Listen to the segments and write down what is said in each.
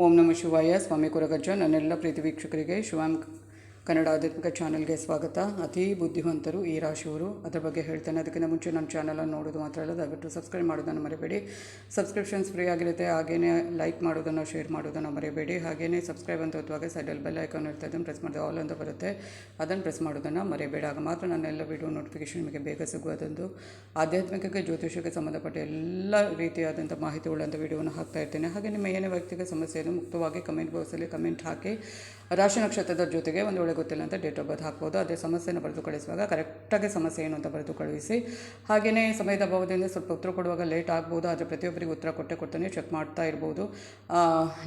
ಓಂ ನಮಃ ಶಿವಾಯ. ಸ್ವಾಮಿ ಕೊರಗಜ್ಜ. ನನ್ನೆಲ್ಲ ಪ್ರೀತಿ ವೀಕ್ಷಕರಿಗೆ ಶಿವಾಂ ಕನ್ನಡ ಆಧ್ಯಾತ್ಮಿಕ ಚಾನಲ್ಗೆ ಸ್ವಾಗತ. ಅತಿ ಬುದ್ಧಿವಂತರು ಈ ರಾಶಿಯವರು, ಅದರ ಬಗ್ಗೆ ಹೇಳ್ತೇನೆ. ಅದಕ್ಕಿಂತ ಮುಂಚೆ ನಮ್ಮ ಚಾನಲನ್ನು ನೋಡೋದು ಮಾತ್ರ ಅಲ್ಲ, ದಯವಿಟ್ಟು ಸಬ್ಸ್ಕ್ರೈಬ್ ಮಾಡೋದನ್ನು ಮರಿಬೇಡಿ. ಸಬ್ಸ್ಕ್ರಿಪ್ಷನ್ಸ್ ಫ್ರೀ ಆಗಿರುತ್ತೆ. ಹಾಗೆಯೇ ಲೈಕ್ ಮಾಡೋದನ್ನು, ಶೇರ್ ಮಾಡೋದನ್ನು ಮರಿಬೇಡಿ. ಹಾಗೆಯೇ ಸಬ್ಸ್ಕ್ರೈಬ್ ಅಂತ ಹೊತ್ತುವಾಗ ಸೈಡಲ್ಲಿ ಬೆಲ್ ಐಕಾನ್ ಇರ್ತಾ ಇದನ್ನು ಪ್ರೆಸ್ ಮಾಡಿದೆ ಆಲ್ ಅಂತ ಬರುತ್ತೆ, ಅದನ್ನು ಪ್ರೆಸ್ ಮಾಡೋದನ್ನು ಮರಿಬೇಡಿ. ಆಗ ಮಾತ್ರ ನನ್ನೆಲ್ಲ ವಿಡಿಯೋ ನೋಟಿಫಿಕೇಷನ್ ನಿಮಗೆ ಬೇಗ ಸಿಗುವುದೊಂದು ಆಧ್ಯಾತ್ಮಿಕಕ್ಕೆ, ಜ್ಯೋತಿಷಕ್ಕೆ ಸಂಬಂಧಪಟ್ಟ ಎಲ್ಲ ರೀತಿಯಾದಂಥ ಮಾಹಿತಿಗಳಂಥ ವಿಡಿಯೋವನ್ನು ಹಾಕ್ತಾ ಇರ್ತೇನೆ. ಹಾಗೆ ನಿಮ್ಮ ಏನೇ ವ್ಯಕ್ತಿಗೆ ಸಮಸ್ಯೆಯನ್ನು ಮುಕ್ತವಾಗಿ ಕಮೆಂಟ್ ಬಾಕ್ಸಲ್ಲಿ ಕಮೆಂಟ್ ಹಾಕಿ ರಾಶಿ ನಕ್ಷತ್ರದ ಜೊತೆಗೆ ಒಂದು ಒಳ್ಳೆ ಗೊತ್ತಿಲ್ಲ ಅಂತ ಡೇಟ್ ಆಫ್ ಬರ್ತ್ ಹಾಕ್ಬೋದು. ಅದೇ ಸಮಸ್ಯೆಯನ್ನು ಬರೆದು ಕಳಿಸುವಾಗ ಕರೆಕ್ಟಾಗಿ ಸಮಸ್ಯೆ ಏನು ಅಂತ ಬರೆದು ಕಳುಹಿಸಿ. ಹಾಗೆಯೇ ಸಮಯದ ಅಭಾವದಿಂದ ಸ್ವಲ್ಪ ಉತ್ತರ ಕೊಡುವಾಗ ಲೇಟ್ ಆಗ್ಬೋದು, ಆದರೆ ಪ್ರತಿಯೊಬ್ಬರಿಗೆ ಉತ್ತರ ಕೊಡ್ತಾನೆ ಚೆಕ್ ಮಾಡ್ತಾ ಇರ್ಬೋದು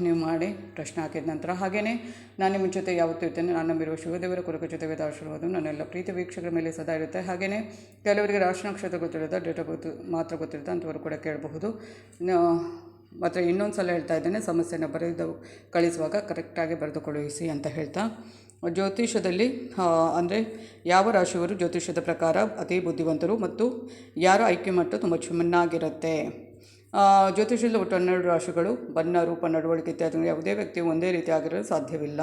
ನೀವು ಮಾಡಿ ಪ್ರಶ್ನೆ ಹಾಕಿದ ನಂತರ. ಹಾಗೆಯೇ ನಾನು ನಿಮ್ಮ ಜೊತೆ ಯಾವತ್ತೂ ಇರ್ತೇನೆ. ನಾನು ನಂಬಿರುವ ಶಿವದೇವರ ಕುಲಕ ಜೊತೆ ವೇದ ಆಶೀರ್ವಾದ ನನ್ನೆಲ್ಲ ಪ್ರೀತಿ ವೀಕ್ಷಕರ ಮೇಲೆ ಸದಾ ಇರುತ್ತೆ. ಹಾಗೆಯೇ ಕೆಲವರಿಗೆ ರಾಶಿ ನಕ್ಷತ್ರ ಗೊತ್ತಿರುತ್ತೆ, ಡೇಟ್ ಆಫ್ ಬರ್ತ್ ಮಾತ್ರ ಗೊತ್ತಿರುತ್ತೆ, ಅಂಥವರು ಕೂಡ ಕೇಳಬಹುದು. ಮತ್ತು ಇನ್ನೊಂದು ಸಲ ಹೇಳ್ತಾ ಇದ್ದೇನೆ, ಸಮಸ್ಯೆನ ಬರೆದು ಕಳಿಸುವಾಗ ಕರೆಕ್ಟಾಗಿ ಬರೆದು ಕಳುಹಿಸಿ ಅಂತ ಹೇಳ್ತಾ, ಜ್ಯೋತಿಷದಲ್ಲಿ ಅಂದರೆ ಯಾವ ರಾಶಿಯವರು ಜ್ಯೋತಿಷದ ಪ್ರಕಾರ ಅತಿ ಬುದ್ಧಿವಂತರು ಮತ್ತು ಯಾರ ಆಯ್ಕೆ ಮಟ್ಟ ತುಂಬ ಚೆನ್ನಾಗಿರುತ್ತೆ. ಜ್ಯೋತಿಷದಲ್ಲಿ ಒಟ್ಟು 12 ರಾಶಿಗಳು, ಬಣ್ಣ, ರೂಪ, ನಡವಳಿಕೆ ಇತ್ಯಾದಿ ಯಾವುದೇ ವ್ಯಕ್ತಿ ಒಂದೇ ರೀತಿ ಆಗಿರಲು ಸಾಧ್ಯವಿಲ್ಲ.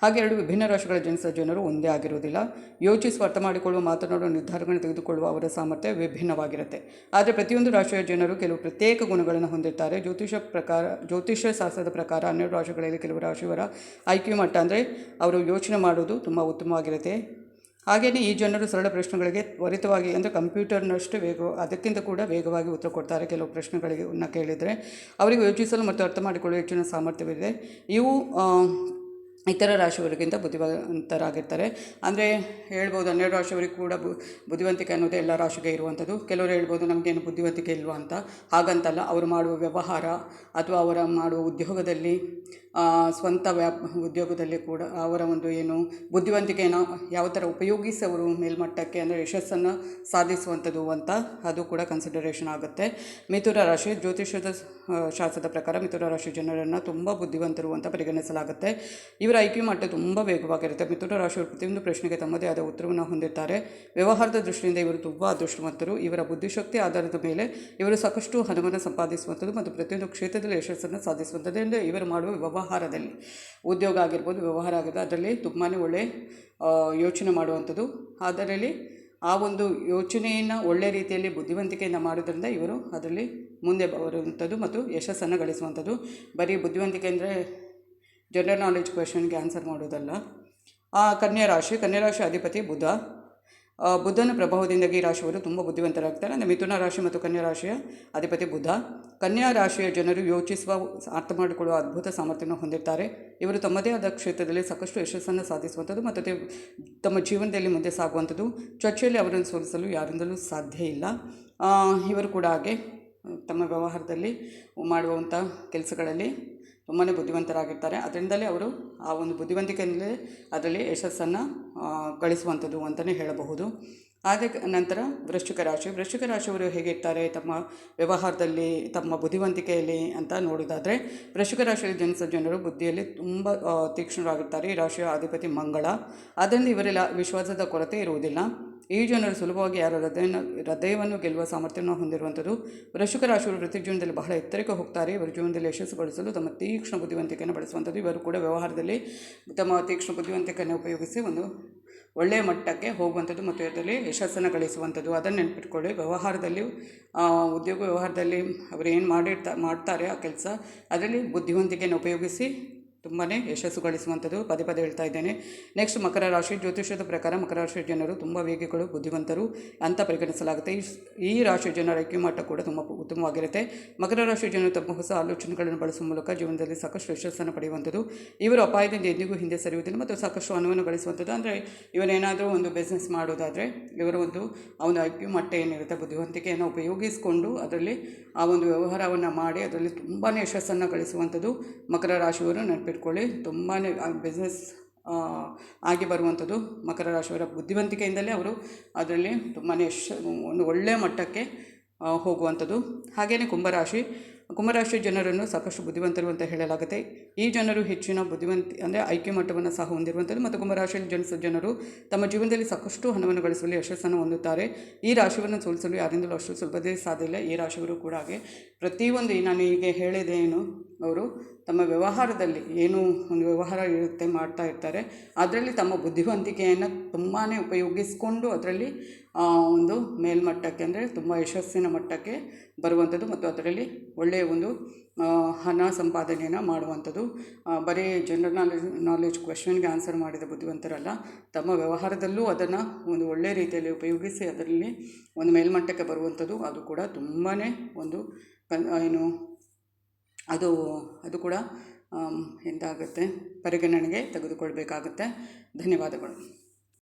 ಹಾಗೆ 2 ವಿಭಿನ್ನ ರಾಶಿಗಳ ಜನಿಸಿದ ಜನರು ಒಂದೇ ಆಗಿರುವುದಿಲ್ಲ. ಯೋಚಿಸುವ, ಅರ್ಥ ಮಾಡಿಕೊಳ್ಳುವ, ಮಾತನಾಡುವ, ನಿರ್ಧಾರಗಳನ್ನು ತೆಗೆದುಕೊಳ್ಳುವ ಅವರ ಸಾಮರ್ಥ್ಯ ವಿಭಿನ್ನವಾಗಿರುತ್ತೆ. ಆದರೆ ಪ್ರತಿಯೊಂದು ರಾಶಿಯ ಜನರು ಕೆಲವು ಪ್ರತ್ಯೇಕ ಗುಣಗಳನ್ನು ಹೊಂದಿರ್ತಾರೆ. ಜ್ಯೋತಿಷ ಶಾಸ್ತ್ರದ ಪ್ರಕಾರ 12 ರಾಶಿಗಳಲ್ಲಿ ಕೆಲವು ರಾಶಿಯವರ ಆಯ್ಕೆ ಮಟ್ಟ ಅಂದರೆ ಅವರು ಯೋಚನೆ ಮಾಡೋದು ತುಂಬ ಉತ್ತಮವಾಗಿರುತ್ತೆ. ಹಾಗೆಯೇ ಈ ಜನರು ಸರಳ ಪ್ರಶ್ನೆಗಳಿಗೆ ತ್ವರಿತವಾಗಿ, ಅಂದರೆ ಕಂಪ್ಯೂಟರ್ನಷ್ಟು ಅದಕ್ಕಿಂತ ಕೂಡ ವೇಗವಾಗಿ ಉತ್ತರ ಕೊಡ್ತಾರೆ. ಕೆಲವು ಪ್ರಶ್ನೆಗಳಿಗೆ ಕೇಳಿದರೆ ಅವರಿಗೆ ಯೋಚಿಸಲು ಮತ್ತು ಅರ್ಥ ಮಾಡಿಕೊಳ್ಳುವ ಹೆಚ್ಚಿನ ಸಾಮರ್ಥ್ಯವಿದೆ. ಇವು ಇತರ ರಾಶಿಯವರಿಗಿಂತ ಬುದ್ಧಿವಂತರಾಗಿರ್ತಾರೆ. ಅಂದರೆ ಹೇಳ್ಬೋದು 12 ರಾಶಿಯವರಿಗೆ ಕೂಡ ಬುದ್ಧಿವಂತಿಕೆ ಅನ್ನೋದು ಎಲ್ಲ ರಾಶಿಗೆ ಇರುವಂಥದ್ದು. ಕೆಲವರು ಹೇಳ್ಬೋದು ನಮಗೇನು ಬುದ್ಧಿವಂತಿಕೆ ಇಲ್ವಾ ಅಂತ. ಹಾಗಂತಲ್ಲ, ಅವರು ಮಾಡುವ ವ್ಯವಹಾರ ಅಥವಾ ಅವರ ಮಾಡುವ ಉದ್ಯೋಗದಲ್ಲಿ, ಸ್ವಂತ ಉದ್ಯೋಗದಲ್ಲಿ ಕೂಡ ಅವರ ಒಂದು ಏನು ಬುದ್ಧಿವಂತಿಕೆಯನ್ನು ಯಾವ ಥರ ಉಪಯೋಗಿಸಿ ಅವರು ಮೇಲ್ಮಟ್ಟಕ್ಕೆ ಅಂದರೆ ಯಶಸ್ಸನ್ನು ಸಾಧಿಸುವಂಥದ್ದು ಅಂತ ಅದು ಕೂಡ ಕನ್ಸಿಡರೇಷನ್ ಆಗುತ್ತೆ. ಮಿಥುನ ರಾಶಿ ಜ್ಯೋತಿಷದ ಶಾಸ್ತ್ರದ ಪ್ರಕಾರ ಮಿಥುನ ರಾಶಿ ಜನರನ್ನು ತುಂಬ ಬುದ್ಧಿವಂತರು ಅಂತ ಪರಿಗಣಿಸಲಾಗುತ್ತೆ. ಇವರ ಐಕ್ಯೂ ಮಟ್ಟ ತುಂಬ ವೇಗವಾಗಿರುತ್ತೆ. ಮಿಥುನ ರಾಶಿಯವರು ಪ್ರತಿಯೊಂದು ಪ್ರಶ್ನೆಗೆ ತಮ್ಮದೇ ಆದ ಉತ್ತರವನ್ನು ಹೊಂದಿರ್ತಾರೆ. ವ್ಯವಹಾರದ ದೃಷ್ಟಿಯಿಂದ ಇವರು ತುಂಬ ಅದೃಷ್ಟವಂತರು. ಇವರ ಬುದ್ಧಿಶಕ್ತಿ ಆಧಾರದ ಮೇಲೆ ಇವರು ಸಾಕಷ್ಟು ಹಣವನ್ನು ಸಂಪಾದಿಸುವಂಥದ್ದು ಮತ್ತು ಪ್ರತಿಯೊಂದು ಕ್ಷೇತ್ರದಲ್ಲಿ ಯಶಸ್ಸನ್ನು ಸಾಧಿಸುವಂಥದ್ದು. ಅಂದರೆ ಇವರು ಮಾಡುವ ವ್ಯವಹಾರದಲ್ಲಿ, ಉದ್ಯೋಗ ಆಗಿರ್ಬೋದು, ವ್ಯವಹಾರ ಆಗಿರ್ಬೋದು, ಅದರಲ್ಲಿ ತುಂಬಾ ಒಳ್ಳೆ ಯೋಚನೆ ಮಾಡುವಂಥದ್ದು. ಅದರಲ್ಲಿ ಆ ಒಂದು ಯೋಚನೆಯನ್ನು ಒಳ್ಳೆ ರೀತಿಯಲ್ಲಿ ಬುದ್ಧಿವಂತಿಕೆಯಿಂದ ಮಾಡೋದ್ರಿಂದ ಇವರು ಅದರಲ್ಲಿ ಮುಂದೆ ಬರುವಂಥದ್ದು ಮತ್ತು ಯಶಸ್ಸನ್ನು ಗಳಿಸುವಂಥದ್ದು. ಬರೀ ಬುದ್ಧಿವಂತಿಕೆ ಅಂದರೆ ಜನರಲ್ ನಾಲೆಡ್ಜ್ ಕ್ವೆಶನ್ಗೆ ಆನ್ಸರ್ ಮಾಡೋದಲ್ಲ. ಕನ್ಯಾ ರಾಶಿ ಅಧಿಪತಿ ಬುಧ. ಬುಧನ ಪ್ರಭಾವದಿಂದಾಗಿ ಈ ರಾಶಿಯವರು ತುಂಬ ಬುದ್ಧಿವಂತರಾಗ್ತಾರೆ. ಅಂದರೆ ಮಿಥುನ ರಾಶಿ ಮತ್ತು ಕನ್ಯಾ ರಾಶಿಯ ಅಧಿಪತಿ ಬುಧ. ಕನ್ಯಾ ರಾಶಿಯ ಜನರು ಯೋಚಿಸುವ, ಅರ್ಥ ಮಾಡಿಕೊಳ್ಳುವ ಅದ್ಭುತ ಸಾಮರ್ಥ್ಯವನ್ನು ಹೊಂದಿರ್ತಾರೆ. ಇವರು ತಮ್ಮದೇ ಆದ ಕ್ಷೇತ್ರದಲ್ಲಿ ಸಾಕಷ್ಟು ಯಶಸ್ಸನ್ನು ಸಾಧಿಸುವಂಥದ್ದು ಮತ್ತು ತಮ್ಮ ಜೀವನದಲ್ಲಿ ಮುಂದೆ ಸಾಗುವಂಥದ್ದು. ಚರ್ಚೆಯಲ್ಲಿ ಅವರನ್ನು ಸೋಲಿಸಲು ಯಾರಿಂದಲೂ ಸಾಧ್ಯ ಇಲ್ಲ. ಇವರು ಕೂಡ ಹಾಗೆ ತಮ್ಮ ವ್ಯವಹಾರದಲ್ಲಿ ಮಾಡುವಂಥ ಕೆಲಸಗಳಲ್ಲಿ ತುಂಬಾ ಬುದ್ಧಿವಂತರಾಗಿರ್ತಾರೆ. ಅದರಿಂದಲೇ ಅವರು ಆ ಒಂದು ಬುದ್ಧಿವಂತಿಕೆಯಿಂದಲೇ ಅದರಲ್ಲಿ ಯಶಸ್ಸನ್ನು ಗಳಿಸುವಂಥದ್ದು ಅಂತಲೇ ಹೇಳಬಹುದು. ಆದ ನಂತರ ವೃಶ್ಚಿಕ ರಾಶಿಯವರು ಹೇಗಿರ್ತಾರೆ ತಮ್ಮ ವ್ಯವಹಾರದಲ್ಲಿ, ತಮ್ಮ ಬುದ್ಧಿವಂತಿಕೆಯಲ್ಲಿ ಅಂತ ನೋಡೋದಾದರೆ, ವೃಶ್ಚಿಕ ರಾಶಿಯಲ್ಲಿ ಜನಿಸಿದ ಜನರು ಬುದ್ಧಿಯಲ್ಲಿ ತುಂಬ ತೀಕ್ಷ್ಣರಾಗಿರ್ತಾರೆ. ಈ ರಾಶಿಯ ಅಧಿಪತಿ ಮಂಗಳ. ಆದ್ದರಿಂದ ಇವರೆಲ್ಲ ವಿಶ್ವಾಸದ ಕೊರತೆ ಇರುವುದಿಲ್ಲ. ಈ ಜನರು ಸುಲಭವಾಗಿ ಯಾರ ಹೃದಯವನ್ನು ಗೆಲ್ಲುವ ಸಾಮರ್ಥ್ಯವನ್ನು ಹೊಂದಿರುವಂಥದ್ದು. ವೃಶ್ಚಿಕ ರಾಶಿಯವರು ವೃತ್ತಿ ಜೀವನದಲ್ಲಿ ಬಹಳ ಎತ್ತರಕ್ಕೆ ಹೋಗ್ತಾರೆ. ಇವರು ಜೀವನದಲ್ಲಿ ಯಶಸ್ಸುಗೊಳಿಸಲು ತಮ್ಮ ತೀಕ್ಷ್ಣ ಬುದ್ಧಿವಂತಿಕೆಯನ್ನು ಬಳಸುವಂಥದ್ದು. ಇವರು ಕೂಡ ವ್ಯವಹಾರದಲ್ಲಿ ತಮ್ಮ ತೀಕ್ಷ್ಣ ಬುದ್ಧಿವಂತಿಕೆಯನ್ನು ಉಪಯೋಗಿಸಿ ಒಂದು ಒಳ್ಳೆಯ ಮಟ್ಟಕ್ಕೆ ಹೋಗುವಂಥದ್ದು ಮತ್ತು ಇದರಲ್ಲಿ ಯಶಸ್ಸನ್ನು ಗಳಿಸುವಂಥದ್ದು. ಅದನ್ನು ನೆನಪಿಟ್ಕೊಳ್ಳಿ. ವ್ಯವಹಾರದಲ್ಲಿ, ಉದ್ಯೋಗ ವ್ಯವಹಾರದಲ್ಲಿ ಅವರು ಏನು ಮಾಡ್ತಾರೆ ಆ ಕೆಲಸ, ಅದರಲ್ಲಿ ಬುದ್ಧಿವಂತಿಕೆಯನ್ನು ಉಪಯೋಗಿಸಿ ತುಂಬಾ ಯಶಸ್ಸು ಗಳಿಸುವಂಥದ್ದು. ಪದೇ ಹೇಳ್ತಾ ಇದ್ದೇನೆ. ನೆಕ್ಸ್ಟ್ ಮಕರ ರಾಶಿ. ಜ್ಯೋತಿಷದ ಪ್ರಕಾರ ಮಕರ ರಾಶಿಯ ಜನರು ತುಂಬ ವೇಗಿಗಳು, ಬುದ್ಧಿವಂತರು ಅಂತ ಪರಿಗಣಿಸಲಾಗುತ್ತೆ. ಈ ರಾಶಿಯ ಜನರ ಐಕ್ಯ ಮಟ್ಟ ಕೂಡ ತುಂಬ ಉತ್ತಮವಾಗಿರುತ್ತೆ. ಮಕರ ರಾಶಿಯ ಜನರು ತಮ್ಮ ಹೊಸ ಆಲೋಚನೆಗಳನ್ನು ಬಳಸುವ ಮೂಲಕ ಜೀವನದಲ್ಲಿ ಸಾಕಷ್ಟು ಯಶಸ್ಸನ್ನು ಪಡೆಯುವಂಥದ್ದು. ಇವರು ಅಪಾಯದಿಂದ ಎಂದಿಗೂ ಹಿಂದೆ ಸರಿಯುವುದಿಲ್ಲ ಮತ್ತು ಸಾಕಷ್ಟು ಹಣವನ್ನು ಗಳಿಸುವಂಥದ್ದು. ಅಂದರೆ ಇವರೇನಾದರೂ ಒಂದು ಬಿಸ್ನೆಸ್ ಮಾಡೋದಾದರೆ ಇವರ ಒಂದು ಐಕ್ಯ ಮಟ್ಟ ಏನಿರುತ್ತೆ, ಬುದ್ಧಿವಂತಿಕೆಯನ್ನು ಉಪಯೋಗಿಸಿಕೊಂಡು ಅದರಲ್ಲಿ ಆ ಒಂದು ವ್ಯವಹಾರವನ್ನು ಮಾಡಿ ಅದರಲ್ಲಿ ತುಂಬಾ ಯಶಸ್ಸನ್ನು ಗಳಿಸುವಂಥದ್ದು. ಮಕರ ರಾಶಿಯವರು ನೆನಪಿಟ್ಕೊಳ್ಳಿ, ತುಂಬಾ ಬಿಸ್ನೆಸ್ ಆಗಿ ಬರುವಂಥದ್ದು ಮಕರ ರಾಶಿಯವರ ಬುದ್ಧಿವಂತಿಕೆಯಿಂದಲೇ ಅವರು ಅದರಲ್ಲಿ ತುಂಬಾ ಒಂದು ಒಳ್ಳೆಯ ಮಟ್ಟಕ್ಕೆ ಹೋಗುವಂಥದ್ದು. ಹಾಗೆಯೇ ಕುಂಭರಾಶಿ ಜನರನ್ನು ಸಾಕಷ್ಟು ಬುದ್ಧಿವಂತರು ಅಂತ ಹೇಳಲಾಗುತ್ತೆ. ಈ ಜನರು ಹೆಚ್ಚಿನ ಅಂದರೆ ಐಕ್ಯ ಮಟ್ಟವನ್ನು ಸಹ ಹೊಂದಿರುವಂಥದ್ದು ಮತ್ತು ಕುಂಭರಾಶಿಯಲ್ಲಿ ಜನಿಸಿದ ಜನರು ತಮ್ಮ ಜೀವನದಲ್ಲಿ ಸಾಕಷ್ಟು ಹಣವನ್ನು ಗಳಿಸುವಲ್ಲಿ ಯಶಸ್ಸನ್ನು ಹೊಂದುತ್ತಾರೆ. ಈ ರಾಶಿಯನ್ನು ಸೋಲಿಸಲು ಯಾರಿಂದಲೂ ಅಷ್ಟು ಸುಲಭದೇ ಸಾಧ್ಯ ಇಲ್ಲ. ಈ ರಾಶಿಯವರು ಕೂಡ ಹಾಗೆ ಪ್ರತಿಯೊಂದು ನಾನು ಈಗ ಹೇಳಿದೇನು ಅವರು ತಮ್ಮ ವ್ಯವಹಾರದಲ್ಲಿ ಏನು ಒಂದು ವ್ಯವಹಾರ ಇರುತ್ತೆ ಮಾಡ್ತಾ ಇರ್ತಾರೆ, ಅದರಲ್ಲಿ ತಮ್ಮ ಬುದ್ಧಿವಂತಿಕೆಯನ್ನು ತುಂಬಾ ಉಪಯೋಗಿಸ್ಕೊಂಡು ಅದರಲ್ಲಿ ಒಂದು ಮೇಲ್ಮಟ್ಟಕ್ಕೆ ಅಂದರೆ ತುಂಬ ಯಶಸ್ಸಿನ ಮಟ್ಟಕ್ಕೆ ಬರುವಂಥದ್ದು ಮತ್ತು ಅದರಲ್ಲಿ ಒಳ್ಳೆಯ ಒಂದು ಹಣ ಸಂಪಾದನೆಯನ್ನು ಮಾಡುವಂಥದ್ದು. ಬರೀ ಜನರಲ್ ನಾಲೆಜ್ ಕ್ವೆಶನ್ಗೆ ಆನ್ಸರ್ ಮಾಡಿದ ಬುದ್ಧಿವಂತರಲ್ಲ, ತಮ್ಮ ವ್ಯವಹಾರದಲ್ಲೂ ಅದನ್ನು ಒಂದು ಒಳ್ಳೆಯ ರೀತಿಯಲ್ಲಿ ಉಪಯೋಗಿಸಿ ಅದರಲ್ಲಿ ಒಂದು ಮೇಲ್ಮಟ್ಟಕ್ಕೆ ಬರುವಂಥದ್ದು. ಅದು ಕೂಡ ತುಂಬಾ ಒಂದು ಏನು ಅದು ಕೂಡ ಎಂತಾಗುತ್ತೆ, ಪರಿಗಣನೆಗೆ ತೆಗೆದುಕೊಳ್ಬೇಕಾಗುತ್ತೆ. ಧನ್ಯವಾದಗಳು.